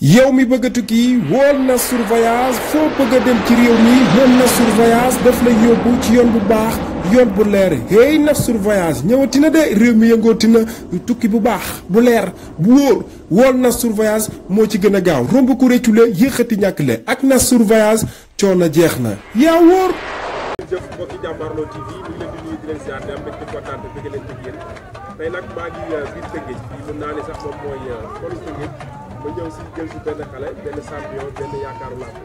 yow mi bëgg a tukki wool Nassour Voyage foo bëgg a dem ci réew mi moom Nassour Voyage daf lay yóbbu ci yoon bu baax yoon bu leer hey Nassour Voyage ñëwati na de réew mi yëngooti na tukki bu baax bu leer bu wóor wool Nassour Voyage moo ci gën a gaaw romb ku réccule yéexati ñàkk le ak Nassour Voyage coono jeex na yaa wóor. jëf mbokki Jàmbaarloo TV ñu ngi leen di nuyu di leen ziar di am mbégte kontaan te bëgg leen ci yéen tey nag maa ngi biir Tëngéej fii mën naa ne sax moom mooy xolu Tëngéej ma ñëw si jël si benn xale benn champion benn yaakaaru làmb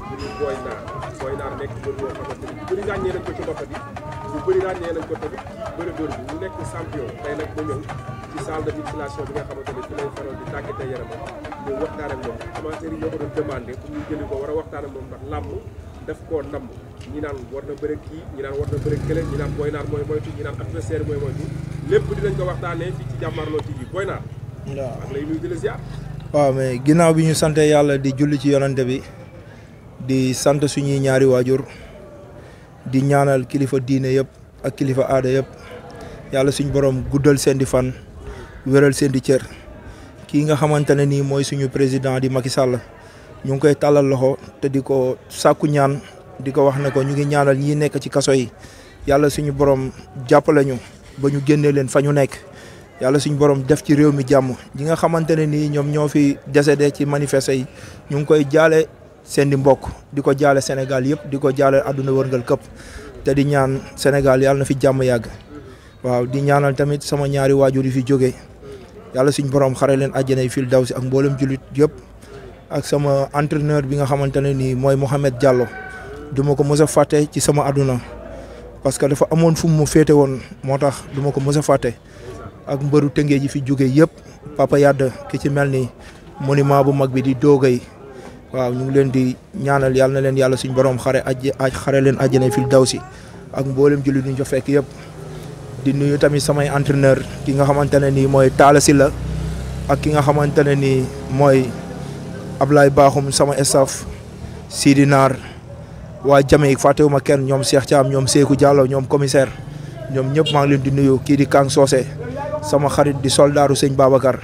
bu ñu Boy Naar nekk mbër yoo xamante ni ñu bëri ràññee nañ ko ci mbapat yi ñu bëri ràññee nañ ko tamit ci bëre dóor bi mu nekk champion tey nag ma ñëw ci salle de musculation bi nga xamante ni fi lay faral di tàggatee yaramam ñu waxtaan ak moom amateurs yi ñoo ko doon demandé pour ñu jëli ko war a waxtaan ak moom ndax làmb daf koo namm ñi naan war na bëre kii ñi naan war na bëre kële ñi naan Boy Naar mooy moytu ñi naan adversaire mooy moytu lépp dinañ ko waxtaanee fii ci Jàmbaarloo TV Boy Naar waaw ak lay nuyu di la ziar. waaw mais ginnaaw bi ñu sante yàlla di julli ci yonante bi di sant suñuy ñaari waajur di ñaanal kilifa diine yëpp ak kilifa aada yëpp yàlla suñ borom guddal seen di fan wéral seen di cër kii nga xamante ne nii mooy suñu président di Macky Sall ñu ngi koy tàllal loxo te di ko sàkku ñaan di ko wax ne ko ñu ngi ñaanal ñi nekk ci kaso yi yàlla suñu borom jàppale ñu ba ñu génnee leen fa ñu nekk yàlla suñu borom def ci réew mi jàmm ñi nga xamante ne nii ñoom ñoo fi décédé ci manifeste yi ñu ngi koy jaale seen di mbokk di ko jaale Sénégal yëpp di ko jaale àdduna wërngal këpp te di ñaan Sénégal yàlla na fi jàmm yàgg waaw di ñaanal tamit sama ñaari waajur yi fi jóge yàlla suñu borom xare leen àjjana yi fil daw si ak mboolem jullit yëpp ak sama entraîneur bi nga xamante ne nii mooy Mohamed Diallo du ma ko mës a fàtte ci sama àdduna parce que dafa amoon fu mu féete woon moo tax du ma ko mës a fàtte ak mbëru Tëngéej ji fi jóge yëpp Papa Yade ki ci mel ni monument bu mag bi di doogay waaw ñu ngi leen di ñaanal yàlla na leen yàlla suñ borom xare leen àjjana fil daw si ak mboolem jullit ñu fa fekk yëpp di nuyu tamit samay entraîneur ki nga xamante ne nii mooy Talla Sylla ak ki nga xamante ne nii mooy Ablaye Bakhoum sama staff Sidi Naar waa Jamaïque fàttewuma kenn ñoom Cheikh Thiam ñoom Seeku Diallo ñoom commissaire ñoom ñëpp maa ngi leen di nuyu kii di Kang Socé sama xarit di soldaaru sëñ Babacar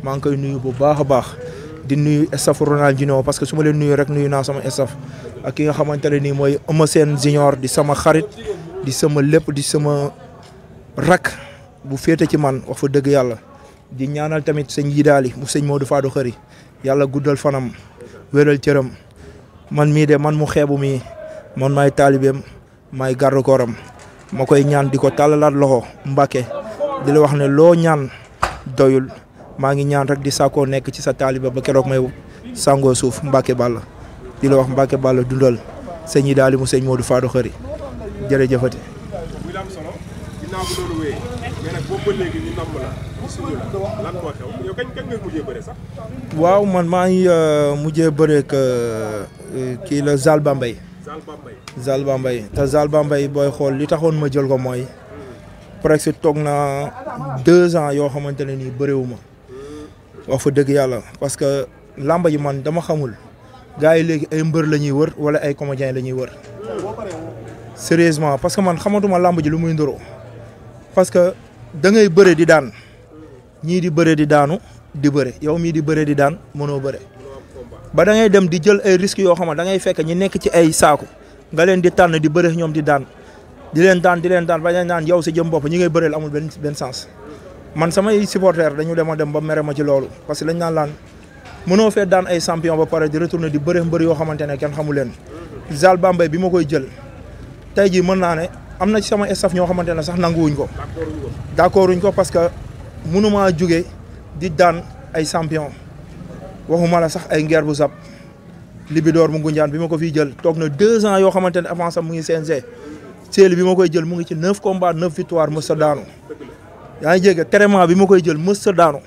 maa ngi koy nuyu bu baax a baax di nuyu staff Ronaldinho parce que su ma leen nuyu rek nuyu naa sama staff ak ki nga xamante ne nii mooy Eumeu Sène Junior di sama xarit di sama lépp di sama rak bu féete ci man wax fa dëgg yàlla di ñaanal tamit sëñ Yidaali mu sëñ Modou Fadou Xëri yàlla guddal fanam wéral cëram man mii de man mu xeebu mii man maay taalibeem maay garde kooram ma koy ñaan di ko tàllalaat loxo Mbàkke di la wax ne loo ñaan doyul maa ngi ñaan rek di sàkkoo nekk ci sa taaliba ba keroog may sàngoo suuf Mbàkke Balla di la wax Mbàkke Balla dundal sëñ yi daali mu sëñ Modou Fadou Xëri jërëjëfati. muy la am solo ginnaaw bu loolu wéyee mais nag boobu ba léegi ñu namm la suñu la lan moo xew yow kañ ngay mujjee bëre sax. waaw man maa ngi mujjee bëre ak kii la Zal Bambey. Zal Bambey te Zal Bambey booy xool li taxoon ma jël ko mooy presque toog na 2 ans yoo xamante ne nii bëriwuma wax fa dëgg yàlla parce que làmba ji man dama xamul gars yi léegi ay mbër la ñuy wër wala ay comédien la ñuy wër sérieusement parce que man xamatuma làmb ji lu muy ndoro parce que da ngay bëre di daan ñii di bëre di daanu di bëre yow mii di bëre di daan mënoo bëre ba da ngay dem di jël ay risques yoo xam ne da ngay fekk ñi nekk ci ay saaku nga leen di tànn di bëre ñoom di daan di leen daan ba ñu naan yow sa jëm bopp ñi ngay bëreel amul benn sens man samay supporters dañu dem a dem ba mere ma ci loolu parce que dañ naan laan mënoo fee daan ay champion ba pare di retourner di bëre mbër yoo xamante ne kenn xamu leen Zal Bambey bi ma koy jël tey jii mën naa ne am na ci sama staff ñoo xamante ne sax nanguwuñ ko d'accorduñ ko parce que mënumaa jóge di daan ay champion waxuma la sax ay ngeer bu sab Libidoor mu Ngunjaan bi ma ko fiy jël toog na 2 ans yoo xamante ne avance am mu ngi CNG séeli bi ma koy jël mu ngi ci 9 combats 9 victoires mës sa daanu yaa ngi jégg traitement bi ma koy jël mës sa daanu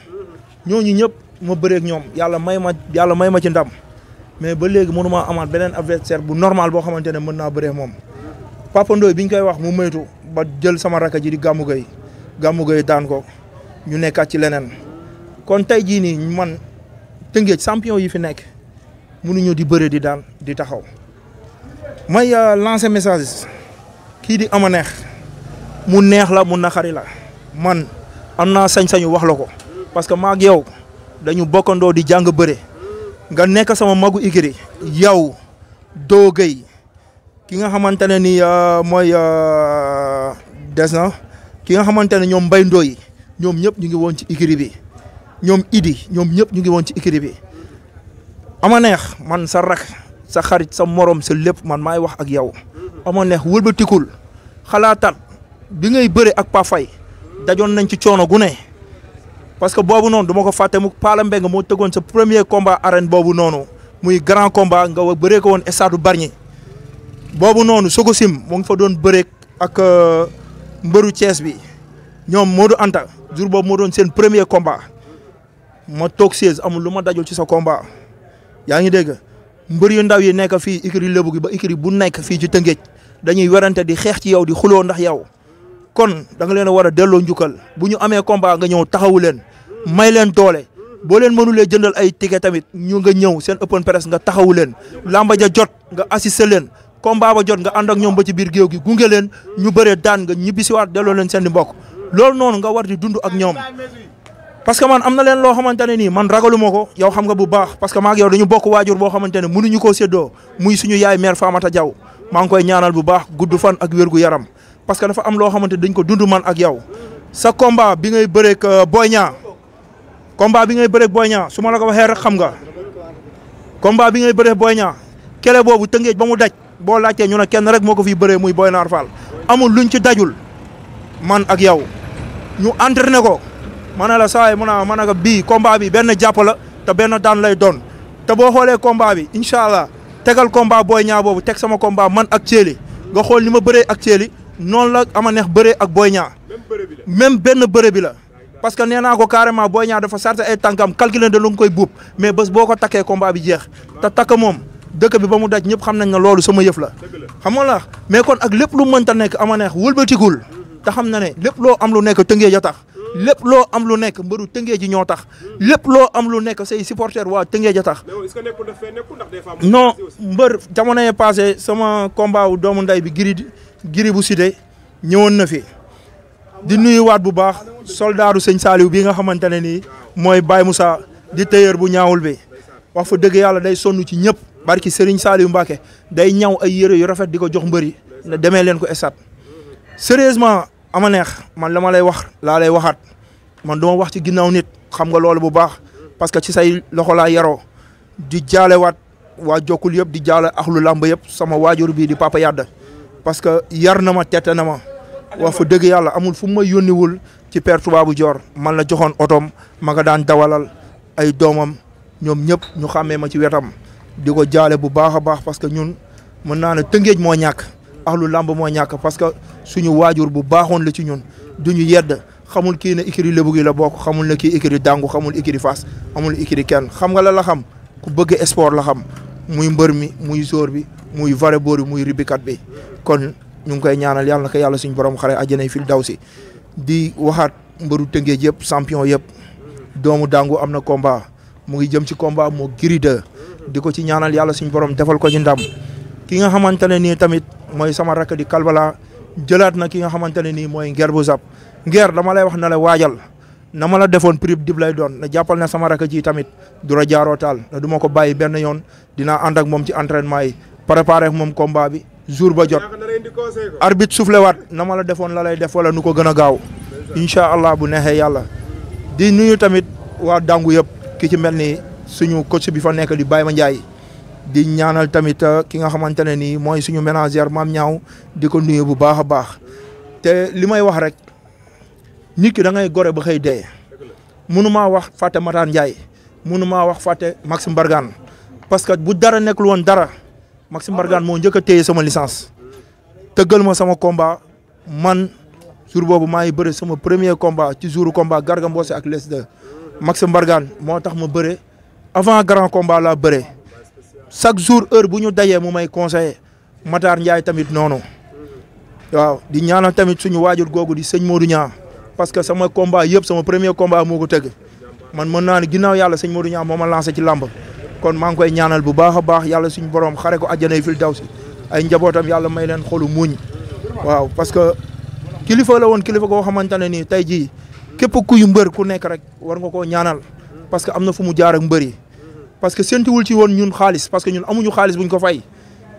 ñooñu ñëpp ma bëreeg ñoom yàlla may ma ci ndam mais ba léegi mënumaa amaat beneen adversaire bu normal boo xamante ne mën naa bëreeg moom Papa Ndoye bi ñu koy wax mu moytu ba jël sama rakk ji di Gamou Gueye daan ko ñu nekkaat ci leneen kon tey jii nii man Tëngéej champion yi fi nekk mënuñu di bëre di daan di taxaw may lancer message kii di ama neex mu neex la mu naqari la man am naa sañ-sañu wax la ko parce que maag yow dañu bokkandoo di jàng bëre nga nekk sama magu ikiri yow Doo Gueye ki nga xamante ne ni mooy des na ki nga xamante ne ñoom Mbay Ndoy ñoom ñëpp ñu ngi woon ci ikiri bi ñoom Idi ñoom ñëpp ñu ngi woon ci ikiri bi ama neex man sa rak sa xarit sa morom sa lépp man maay wax ak yow ama neex wëlbatikul xalaatat bi ngay bëre ak Pa Faye dajoon nañ ci coono gu ne parce que boobu noonu du ma ko fàtte mu Pala Mbeng moo tëggoon sa premier combat arène boobu noonu muy grand combat nga bëree ko woon stade Bargny boobu noonu Sococim moo ngi fa doon bëree ak mbëru Thiès bi ñoom Modou Anta jour boobu moo doon seen premier combat ma toog 16 amul lu ma dajul ci sa combat yaa ngi dégg mbër yu ndaw yi nekk fii ikiri Lebu gi ba ikiri bu nekk fii ci Tëngéej dañuy werante di xeex ci yow di xuloo ndax yow kon da nga leen a war a delloo njukkal bu ñu amee combat nga ñëw taxawu leen may leen doole boo leen mënulee jëndal ay ticket tamit ñu nga ñëw seen open press nga taxawu leen lamba ja jot nga assister leen combat ba jot nga ànd ak ñoom ba ci biir géew gi gunge leen ñu bëree daan nga ñibbisiwaat delloo leen seen i mbokk loolu noonu nga war di dund ak ñoom parce que man am na leen loo xamante ne nii man ragaluma ko yow xam nga bu baax parce que maa ak yow dañu bokk waajur boo xamante ne mënuñu koo séddoo muy suñu yaay mère Famata Diaw maa ngi koy ñaanal bu baax gudd fan ak wérgu yaram parce que dafa am loo xamante dañ ko dund man ak yow sa combat bi ngay bëreeg Boy Niang combat bi ngay bëreeg Boy Niang su ma la ko waxee rek xam nga combat bi ngay bëreeg Boy Niang kele boobu Tëngéej ba mu daj boo laajtee ñu ne kenn rek moo ko fiy bëree muy Boy Naar Fall amul luñ ci dajul man ak yow ñu entraîné ko ma ne la saa yi ma ne ko bii combat bi benn jàpp la te benn daan lay doon te boo xoolee combat bi incha allah tegal combat Boy Niang boobu teg sama combat man ak Thiely nga xool ni ma bëree ak Thiely noonu la ama neex bëree ak Boy Niang même benn bëre bi la parce que nee naa ko carrément Boy Niang dafa sarte ay tànkam calculer de lu nga koy buub mais bés boo ko takkee combat bi jeex te takk moom dëkk bi ba mu daj ñëpp xam nañ ne loolu sama yëf la xam nga la mais kon ak lépp lu mënta nekk ama neex wëlbatigul te xam na ne lépp loo am lu nekk Tëngéej a tax lépp loo am lu nekk mbëru Tëngéej ji ñoo tax lépp loo am lu nekk say supporter waa Tëngéej a tax non mbër jamono yi passé sama combat wu doomu nday bi giri bu Cité ñëwoon na fi di nuyuwaat bu baax soldaaru sëñ Saliou bi nga xamante ne nii mooy Baye Moussa di tailleur bu ñaawul bi wax fa dëgg yàlla day sonn ci ñëpp barki Serigne Saliou Mbacke day ñaw ay yére yu rafet di ko jox mbëri ne demee leen ko estat sérieusement ama neex man la ma lay wax laa lay waxaat man duma wax ci ginnaaw nit xam nga loolu bu baax parce que ci say loxo laa yaroo di jaalewaat waa jokkul yëpp di jaale axlu làmb yëpp sama waajur bii di Papa Yadda parce que yar na ma tette na ma wax fa dëgg yàlla amul fu ma yónniwul ci Père Toubabou Dior man la joxoon otoom ma nga daan dawalal ay doomam ñoom ñëpp ñu xàmmee ma ci wetam di ko jaale bu baax a baax parce que ñun mën naa ne Tëngéej moo ñàkk axlu làmb moo ñàkk parce que suñu waajur bu baaxoon la ci ñun duñu yedd xamul kii ne ikiri Lebu gi la bokk xamul ne kii ikiri Dangu xamul ikiri Fass amul ikiri kenn xam nga la xam ku bëgg sport la xam muy mbër mi muy joor bi muy volleyball bi muy ribikat bi kon ñu ngi koy ñaanal yàlla na ko yàlla suñu borom xare àjjana fil daw si di waxaat mbëru Tëngéej yëpp champion yëpp doomu Dangu am na combat mu ngi jëm ci combat moo Gris 2 di ko ci ñaanal yàlla suñu borom defal ko ci ndam ki nga xamante ne nii tamit mooy sama rakk di Kalbala jëlaat na ki nga xamante ne nii mooy Nguer bu Zap Nguer dama lay wax na la waajal na ma la defoon prix dib lay doon na jàppal na sama rakk ji tamit du la jaaroo taal na du ma ko bàyyi benn yoon dinaa ànd ak moom ci entraînement yi préparé ak moom combat bi jour ba jot arbitre soufflé waat na ma la defoon la lay def wala nu ko gën a gaaw incha allah bu neexee yàlla di nuyu tamit waa Dangu yëpp ki ci mel ni suñu coach bi fa nekk di Baye Ma Ndiaye di ñaanal tamit ki nga xamante ne nii mooy suñu ménagère Mame Ñaaw di ko nuyu bu baax a baax te li may wax rek nit ki da ngay gore ba xëy dee mënumaa wax fàtte Matar Ndiaye mënumaa wax fàtte Maxime Bargane parce que bu dara nekkul woon dara Maxime Bargane moo njëkk a téye sama licence tëggal ma sama combat man jour boobu maa ngi bëre sama premier combat ci jouru combat Garga Mbossé ak Les 2 Maxime Bargane moo tax ma bëre avant grand combat laa bëre chaque jour heure bu ñu dajee mu may conseiller Matar Ndiaye tamit noonu waaw di ñaanal tamit suñu waajur googu di sëñ Modou Niang parce que sama combat yëpp sama premier combat moo ko tëgg man mën naa ne ginnaaw yàlla sëñ Modou Niang moo ma lancé ci làmb kon maa ngi koy ñaanal bu baax a baax yàlla suñu borom xare ko àjjanay fil daw si ay njabootam yàlla may leen xolu muñ waaw parce que kilifa la woon kilifa koo xamante ne nii tey jii képp kuy mbër ku nekk rek war nga koo ñaanal parce que am na fu mu jaar ak mbër yi parce que séntuwul ci woon ñun xaalis parce que ñun amuñu xaalis buñ ko fay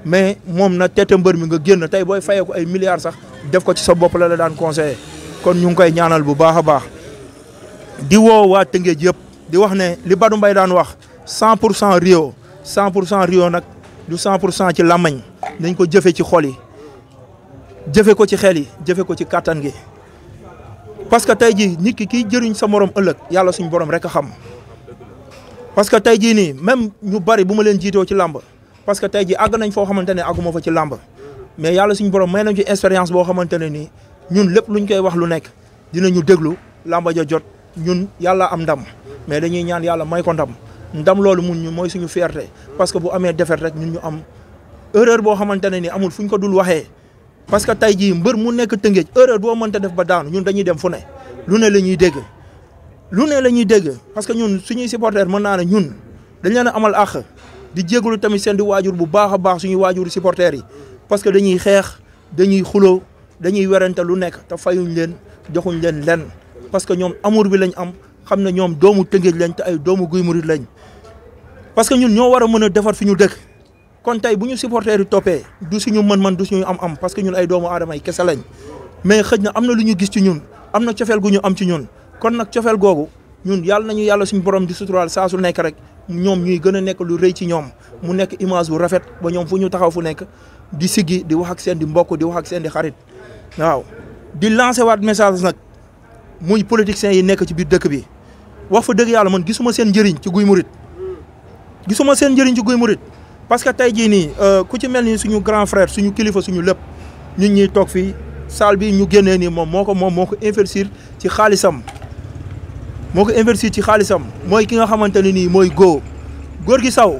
mais moom na tete mbër mi nga génn tey booy fayee ko ay milliards sax def ko ci sa bopp la daan conseillé kon ñu ngi koy ñaanal bu baax a baax di woo waa Tëngéej yëpp di wax ne li Badou Mbaye daan wax 100% Rio 100% Rio nag du 100% ci làmmañ nañ ko jëfe ci xol yi jëfe ko ci xel yi jëfe ko ci kàttan gi parce que tey jii nit ki kiy jëriñ sa morom ëllëg yàlla suñu borom rek a xam parce que tey jii nii même ñu bari bu ma leen jiitoo ci làmb parce que tey jii àgg nañ foo xamante ne àgguma fa ci làmb mais yàlla suñu borom may nañ ci expérience boo xamante ne nii ñun lépp luñ koy wax lu nekk dinañu déglu làmba ja jot ñun yàlla am ndam mais dañuy ñaan yàlla may ko ndam loolu mun ñu mooy suñu fierté parce que bu amee défaite rek ñun ñu am erreur boo xamante ne nii amul fu ñu ko dul waxee parce que tey jii mbër mu nekk Tëngéej erreur boo mënta def ba daanu ñun dañuy dem fu ne lu ne la ñuy dégg lu ne la ñuy dégg parce que ñun suñuy supporter mën naa ne ñun dañ leen a amal àq di jégalu tamit seen di waajur bu baax a baax suñuy waajur supporters yi parce que dañuy xeex dañuy xuloo dañuy werante lu nekk te fayuñ leen joxuñ leen lenn parce que ñoom amour bi lañ am xam ne ñoom doomu Tëngéej lañ te ay doomu Guy Murit lañ parce que ñun ñoo war a mën a defar fi ñu dëkk kon tey bu ñu supporters yi toppee du suñu mën-mën du suñu am parce que ñun ay doomu aadama yi kese lañ mais xëj na am na lu ñu gis ci ñun am na cofeel gu ñu am ci ñun kon nag cofeel googu ñun yàlla nañu yàlla suñu borom di suturaal saa su nekk rek ñoom ñuy gën a nekk lu rëy ci ñoom mu nekk image bu rafet ba ñoom fu ñu taxaw fu nekk di siggi di wax ak seen di mbokk di wax ak seen di xarit waaw di lancer waat message nag muy politiciens yi nekk ci biir dëkk bi wax fa dëgg yàlla man gisuma seen njëriñ ci Guy Murit gisuma seen njëriñ ci Guy Murit parce que tey jii nii ku ci mel ni suñu grand frère suñu kilifa suñu lépp ñun ñuy toog fii salle bi ñu génnee nii moom moo ko investir ci xaalisam mooy ki nga xamante ne nii mooy góor gi saw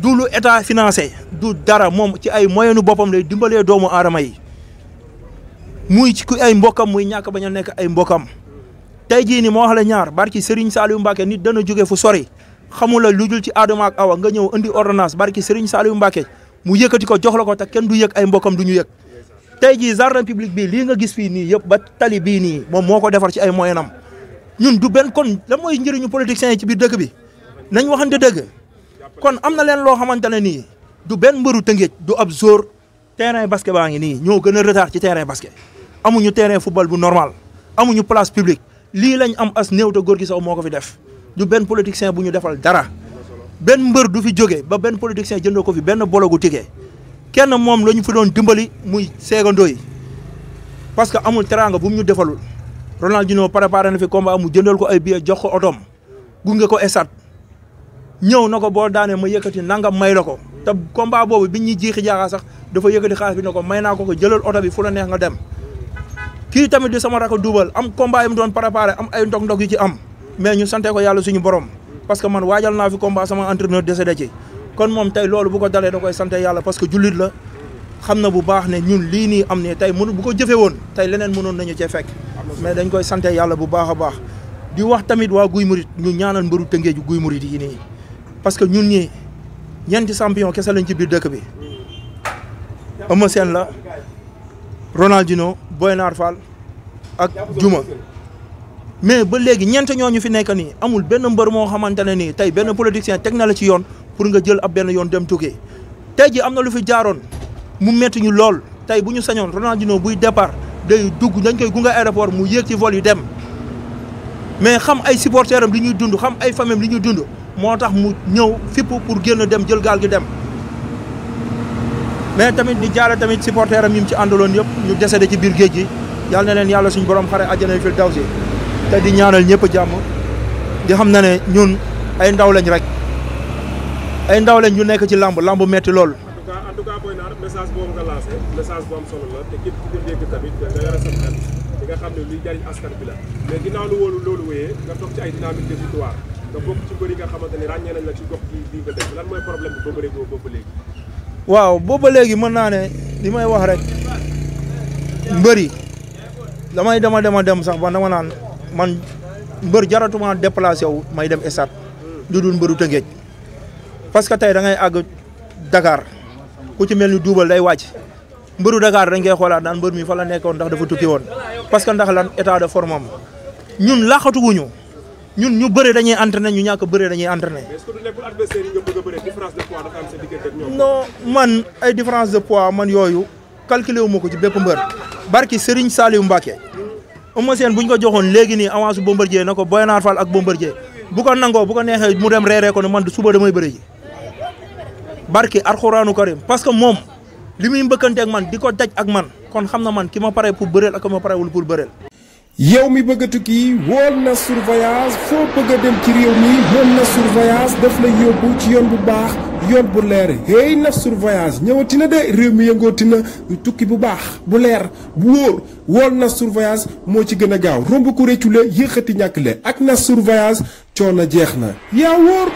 du lu état financé du dara moom ci ay moyenu boppam lay dimbalee doomu aadama yi muy ci ay mbokkam muy ñàkk bañ a nekk ay mbokkam tey jii nii moo wax la ñaar barki Serigne Saliou Mbacké nit dana jóge fu sori xamula lu dul ci Adama ak Awa nga ñëw indi ordonnance barki Serigne Saliou Mbacké mu yëkkati ko jox la ko te kenn du yëg ay mbokkam du ñu yëg tey jii jardin public bii lii nga gis fii nii yëpp ba tali bii nii moom moo ko defar ci ay moyenam ñun du benn kon la mooy njëriñu politiciens yi ci biir dëkk bi nañ waxante dëgg kon am na leen loo xamante ne nii du benn mbëru Tëngéej du ab jour terrain basket baa ngi nii ñoo gën a retard ci terrain basket amuñu terrain football bu normal amuñu place publique lii lañ am as néew te góor gi saw moo ko fi def du benn politicien bu ñu defal dara benn mbër du fi jóge ba benn politicien jëndoo ko fi benn bologu tigee kenn moom la ñu fi doon dimbali muy seegandoo yi parce que amul teraanga bu mu ñu defalul Ronaldinho préparé na fi combat mu jëndal ko ay billets jox ko otoom gunge ko esat ñëw na ko boo daanee ma yëkkati nangam may la ko te combat boobu biñ ñuy jiixi jaaxaa sax dafa yëkkati xaalis bi ne ko may naa ko jëlal oto bi fu la neex nga dem kii tamit di sama raka duubal am combat yi mu doon préparé am ay ndog-ndog yu ci am mais ñu sante ko yàlla suñu borom parce que man waajal naa fi combat sama entraîneur décédé ci kon moom tey loolu bu ko dalee da koy sante yàlla parce que jullit la xam na bu baax ne ñun lii nii am ne tey mënu bu ko jëfee woon tey leneen mënoon nañu cee fekk mais dañ koy sante yàlla bu baax a baax di wax tamit waa Guy Murit ñu ñaanal mbëru Tëngéeju Guy Murit yi nii parce que ñun ñi ñeenti champion kese lañ ci biir dëkk bi Eumeu Sène la Ronaldinho Boy Nar Fall ak Juma mais ba léegi ñeent ñooñu fi nekk nii amul benn mbër moo xamante ne nii tey benn politicien teg na la ci yoon pour nga jël ab benn yoon dem tukkee tey ji am na lu fi jaaroon mu metti ñu lool tey bu ñu sañoon Ronaldinho buy départ day dugg dañ koy gunge aéroport mu yéeg ci vol yi dem mais xam ay supporters am li ñuy dund xam ay famille li ñuy dund moo tax mu ñëw fipp pour génn dem jël gaal gi dem mais tamit di jaare tamit supporters am yi mu ci àndaloon yëpp ñu décédé ci biir géej gi yàlla na leen yàlla suñu borom xare àjjana fil dawsi te di ñaanal ñëpp jàmm di xam na ne ñun ay ndaw lañ rek ay ndaw lañ ñu nekk ci lamb metti lool. en tout cas Boy Nar message boobu nga lancé message bu am solo la te képp ku ko dégg tamit nga yore sa xel di nga xam ne luy jariñ askan bi la mais ginnaaw loolu wéyee nga toog ci ay dynamique de victoire nga bokk ci bëri nga xamante ni ràññee nañ la ci gox bii nga def lan mooy problème bi ba bëri boobu ba léegi. waaw boobu ba léegi mën naa ne li may wax rek mbëri damay dem sax ba dama naan man mbër jaratuma déplacé wu may dem stade du dul mbëru Tëngéej parce que tey da ngay àgg Dakar ku ci mel ni duubal day wàcc mbëru Dakar dañ koy xoolaat naan mbër mi fa la nekkoon ndax dafa tukki woon parce que ndax lan état de forme am ñun laqatuwuñu ñun ñu bëre dañuy entraîné ñu ñàkk bëre dañuy entraîné. mais est-ce que du nekkul adversaire yi nga bëgg a bëre différence de poids dafa am sa diggante ak ñoom. non man ay différence de poids man yooyu calculé wu ma ko ci bépp mbër barki Serigne Saliou Mbacké Eumeu Sène bu ñu ko joxoon léegi nii avance Bombardier na ko Boy Nar Fall ak Bombardier bu ko nangoo bu ko neexee mu dem reeree ko ne man suba damay bëre ji barki Alxuraanu Karim parce que moom li muy mbëkkante ak man di ko daj ak man kon xam na man ki ma pare pour bëreel ak ma parewul pour bëreel. yow mi bëgg a tukki wool Nassour Voyage foo bëgg a dem ci réew mi moom Nassour Voyage daf lay yóbbu ci yoon bu baax yoon bu leer hey Nassour Voyage ñëwati na de réew mi yëngooti na tukki bu baax bu leer bu wóor wool Nassour Voyage moo ci gën a gaaw romb ko réccu la yéexati ñàkk le ak Nassour Voyage coono jeex na yaa wóor.